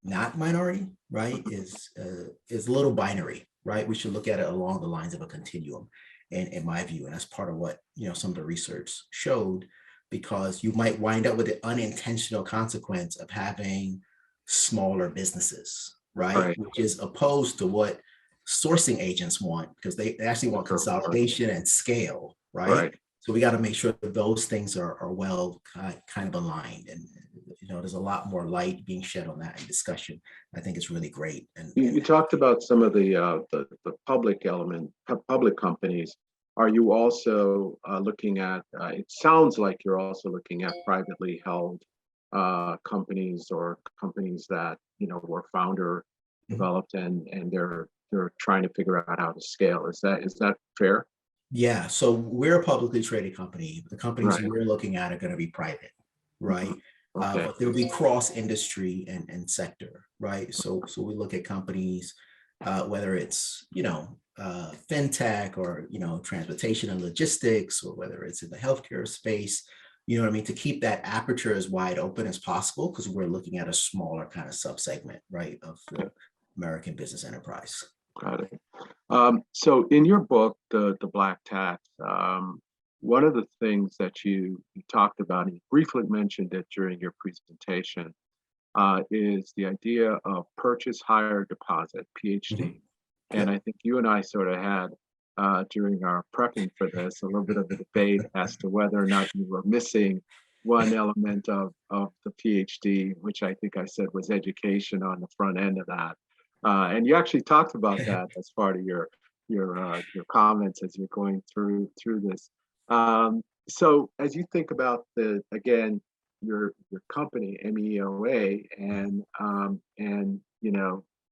Speaker 3: not minority, right? Is a little binary, right? We should look at it along the lines of a continuum, in my view. And that's part of what, some of the research showed, because you might wind up with the unintentional consequence of having smaller businesses, right? Which is opposed to what sourcing agents want, because they actually want consolidation and scale, right? So we got to make sure that those things are well kind of aligned, and there's a lot more light being shed on that in discussion. I think it's really great. And
Speaker 4: you talked about some of the public public companies. Are you also looking at? It sounds like you're also looking at privately held companies, or companies that were founder developed, and they're trying to figure out how to scale. Is that fair?
Speaker 3: Yeah. So we're a publicly traded company. The companies we're looking at are going to be private, right? But there will be cross industry and sector, right? So we look at companies, whether it's fintech, or transportation and logistics, or whether it's in the healthcare space. You know what I mean? To keep that aperture as wide open as possible, because we're looking at a smaller kind of subsegment, right, of the American business enterprise.
Speaker 4: Got it. So in your book, the Black Tax, one of the things that you talked about, and you briefly mentioned it during your presentation, is the idea of purchase, hire, deposit, PhD. And I think you and I sort of had, during our prepping for this, a little bit of a debate as to whether or not you were missing one element of the PhD, which I think I said was education on the front end of that. And you actually talked about that as part of your comments as you're going through this. So as you think about your company, MEOA, and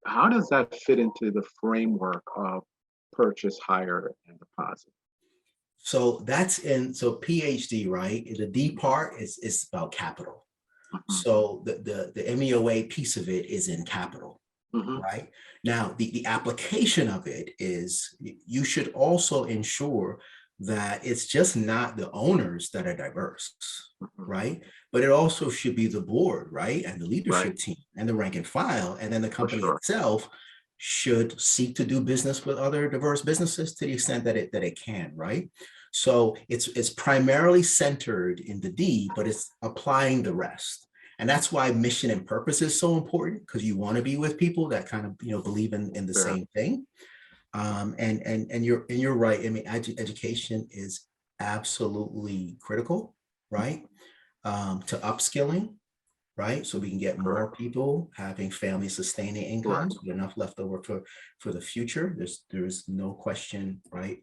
Speaker 4: how does that fit into the framework of purchase, hire, and deposit?
Speaker 3: So so PhD, right? The D part is about capital. So the MEOA piece of it is in capital. Right now, the application of it is you should also ensure that it's just not the owners that are diverse, right? But it also should be the board, right? And the leadership team and the rank and file. And then the company itself should seek to do business with other diverse businesses to the extent that it can, right? So it's primarily centered in the D, but it's applying the rest. And that's why mission and purpose is so important, because you want to be with people that kind of believe in the same thing. And you're right. I mean, education is absolutely critical, right? To upskilling, right? So we can get more people having family sustaining incomes, with enough left over for the future. There's no question, right?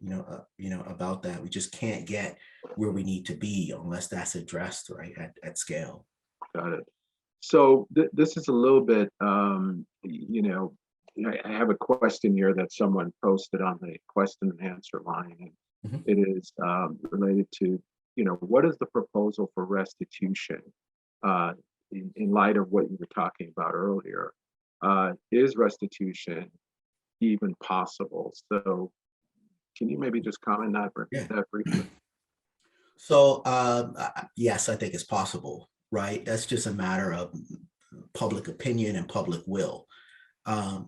Speaker 3: About that. We just can't get where we need to be unless that's addressed, right, at scale.
Speaker 4: Got it. So this is a little bit, I have a question here that someone posted on the question and answer line, and it is related to, what is the proposal for restitution in light of what you were talking about earlier? Is restitution even possible? So can you maybe just comment on that briefly?
Speaker 3: So yes, I think it's possible. Right, that's just a matter of public opinion and public will. I'll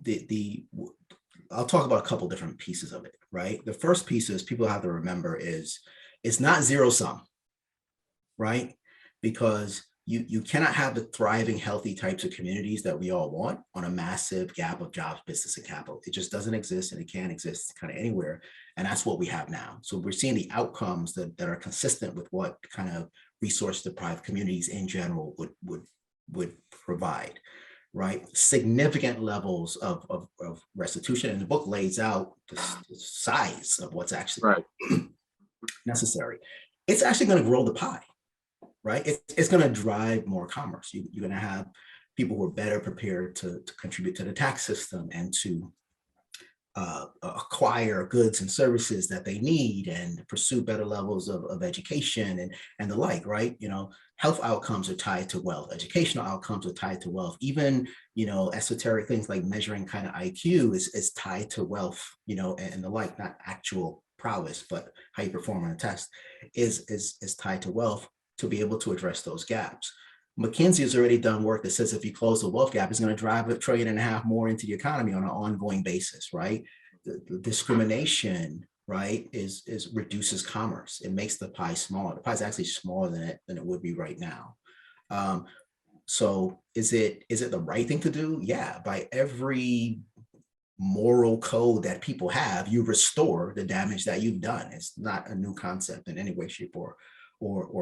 Speaker 3: talk about a couple different pieces of it. Right, the first piece is people have to remember is it's not zero sum. Right, because you cannot have the thriving, healthy types of communities that we all want on a massive gap of jobs, business, and capital. It just doesn't exist, and it can't exist kind of anywhere. And that's what we have now. So we're seeing the outcomes that are consistent with what kind of resource deprived communities in general would provide, right? Significant levels of restitution, and the book lays out the size of what's actually necessary. It's actually going to grow the pie, right? It's going to drive more commerce. You're going to have people who are better prepared to contribute to the tax system and to acquire goods and services that they need and pursue better levels of education and the like, right? Health outcomes are tied to wealth. Educational outcomes are tied to wealth. Even, esoteric things like measuring kind of IQ is tied to wealth, and the like, not actual prowess, but how you perform on a test is tied to wealth to be able to address those gaps. McKinsey has already done work that says if you close the wealth gap, it's going to drive $1.5 trillion more into the economy on an ongoing basis, right? The discrimination, right, is reduces commerce. It makes the pie smaller. The pie is actually smaller than it would be right now. So is it the right thing to do? Yeah, by every moral code that people have, you restore the damage that you've done. It's not a new concept in any way, shape, or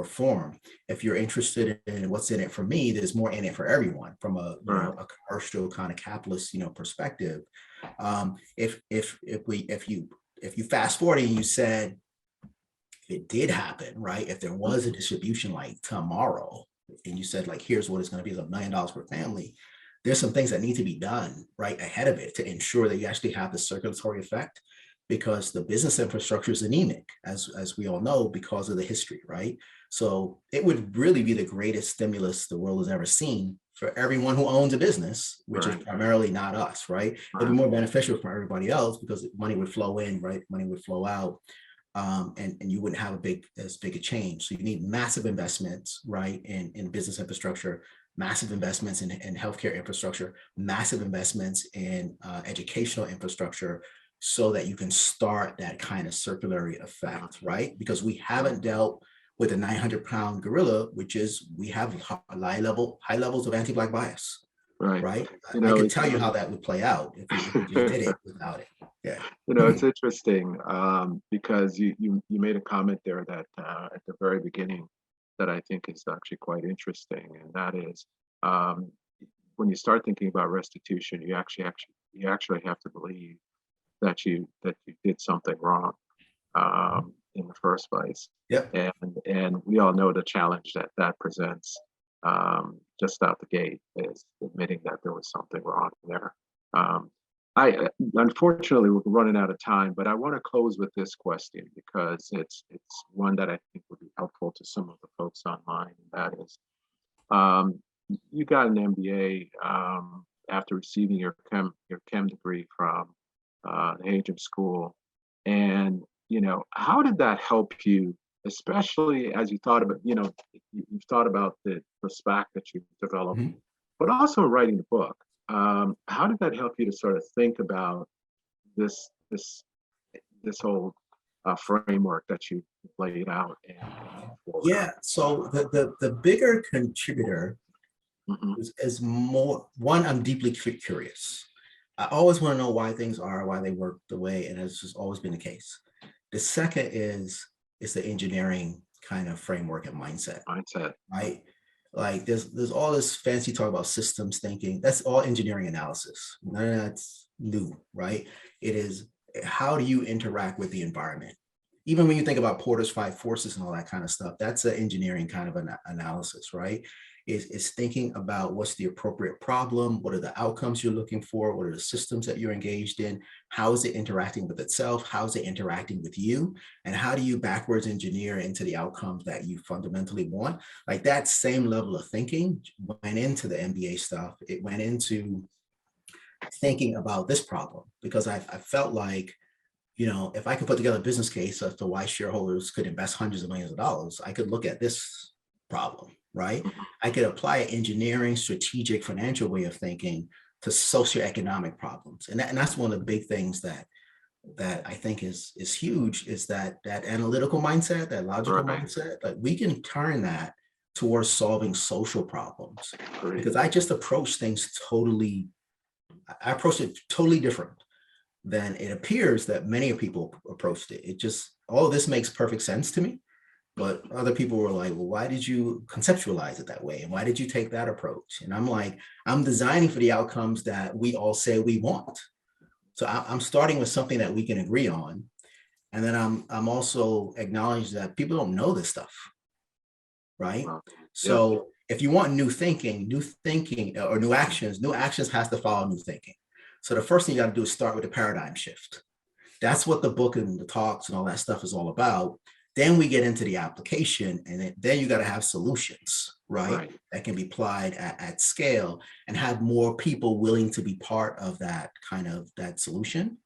Speaker 3: form. If you're interested in what's in it for me, there's more in it for everyone from a a commercial kind of capitalist perspective. If you fast forward and you said it did happen, right? If there was a distribution like tomorrow, and you said like here's what it's going to be, it's $1 million per family, there's some things that need to be done right ahead of it to ensure that you actually have the circulatory effect, because the business infrastructure is anemic, as we all know, because of the history, right? So it would really be the greatest stimulus the world has ever seen for everyone who owns a business, which is primarily not us, right? It'd be more beneficial for everybody else because money would flow in, right? Money would flow out. And you wouldn't have as big a change. So you need massive investments, right, in business infrastructure, massive investments in healthcare infrastructure, massive investments in educational infrastructure, so that you can start that kind of circulatory effect, right? Because we haven't dealt with a 900-pound gorilla, which is we have high levels of anti-Black bias, right? I can tell you how that would play out if you just did it without it. Yeah.
Speaker 4: It's interesting because you made a comment there that at the very beginning that I think is actually quite interesting, and that is when you start thinking about restitution, you actually have to believe that you did something wrong in the first place.
Speaker 3: Yep.
Speaker 4: And we all know the challenge that presents just out the gate is admitting that there was something wrong there. I unfortunately we're running out of time, but I want to close with this question because it's one that I think would be helpful to some of the folks online. And that is, you got an MBA after receiving your chem degree from the Hajim School, and how did that help you, especially as you thought about you've thought about the SPAC that you've developed, but also writing the book. How did that help you to sort of think about this whole framework that you laid out?
Speaker 3: Yeah. So the bigger contributor is more one. I'm deeply curious. I always want to know why things are, why they work the way, and it's just always been the case. The second is the engineering kind of framework and mindset, right? Like there's all this fancy talk about systems thinking. That's all engineering analysis. None of that's new, right? It is how do you interact with the environment? Even when you think about Porter's 5 forces and all that kind of stuff, that's an engineering kind of an analysis, right? Is thinking about what's the appropriate problem, what are the outcomes you're looking for, what are the systems that you're engaged in, how is it interacting with itself, how is it interacting with you, and how do you backwards engineer into the outcomes that you fundamentally want? Like that same level of thinking went into the MBA stuff. It went into thinking about this problem because I felt like, if I could put together a business case as to why shareholders could invest hundreds of millions of dollars, I could look at this problem, right? I could apply an engineering, strategic, financial way of thinking to socioeconomic problems. And that's one of the big things that I think is huge, is that analytical mindset, that logical mindset, like we can turn that towards solving social problems. Because I just approach things totally different than it appears that many people approached it. It just, all of this makes perfect sense to me. But other people were like, well, why did you conceptualize it that way? And why did you take that approach? And I'm like, I'm designing for the outcomes that we all say we want. So I'm starting with something that we can agree on. And then I'm also acknowledging that people don't know this stuff, right? So if you want new thinking or new actions has to follow new thinking. So the first thing you got to do is start with a paradigm shift. That's what the book and the talks and all that stuff is all about. Then we get into the application, and then you got to have solutions, right? That can be applied at scale and have more people willing to be part of that solution.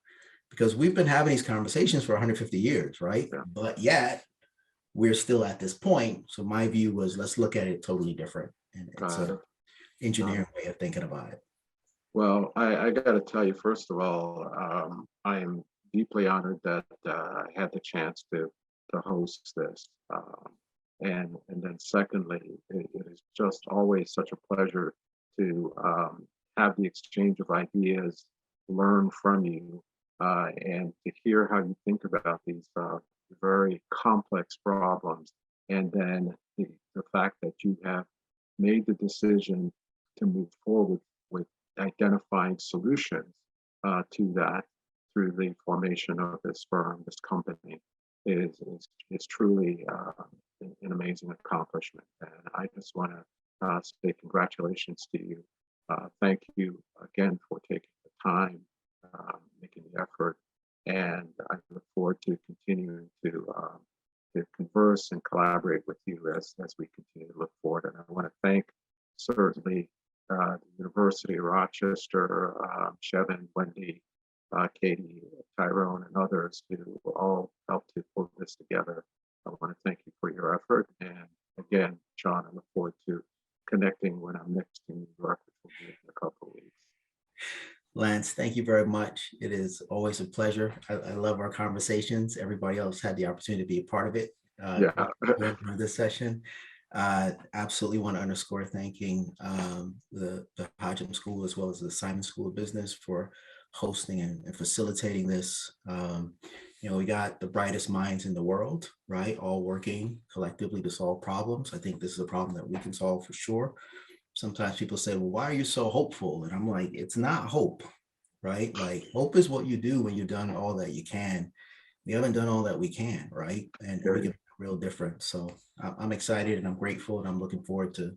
Speaker 3: Because we've been having these conversations for 150 years, right? But yet we're still at this point. So my view was, let's look at it totally different. And it's an engineering way of thinking about it.
Speaker 4: Well, I got to tell you, first of all, I am deeply honored that I had the chance to host this. And then secondly, it is just always such a pleasure to have the exchange of ideas, learn from you, and to hear how you think about these very complex problems. And then the fact that you have made the decision to move forward with identifying solutions to that through the formation of this firm, this company, is truly an amazing accomplishment. And I just want to say congratulations to you. Thank you again for taking the time, making the effort, and I look forward to continuing to converse and collaborate with you as we continue to look forward. And I want to thank certainly the University of Rochester, Sevin, Wendi, Katie, Tyrone, and others who all helped to pull this together. I want to thank you for your effort. And again, Shawn, I look forward to connecting when I'm next in New York, which will be in a couple of weeks.
Speaker 3: Lance, thank you very much. It is always a pleasure. I love our conversations. Everybody else had the opportunity to be a part of it during this session. Absolutely want to underscore thanking the Hajim School as well as the Simon School of Business for hosting and facilitating this. We got the brightest minds in the world, right? All working collectively to solve problems. I think this is a problem that we can solve for sure. Sometimes people say, well, why are you so hopeful? And I'm like, it's not hope, right? Like hope is what you do when you've done all that you can. We haven't done all that we can, right? And we can make a real difference. So I'm excited and I'm grateful and I'm looking forward to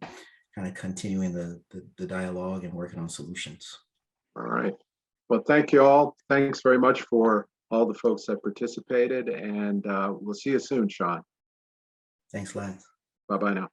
Speaker 3: kind of continuing the dialogue and working on solutions.
Speaker 4: All right. Well, thank you all. Thanks very much for all the folks that participated, and we'll see you soon, Shawn.
Speaker 3: Thanks, Lance.
Speaker 4: Bye-bye now.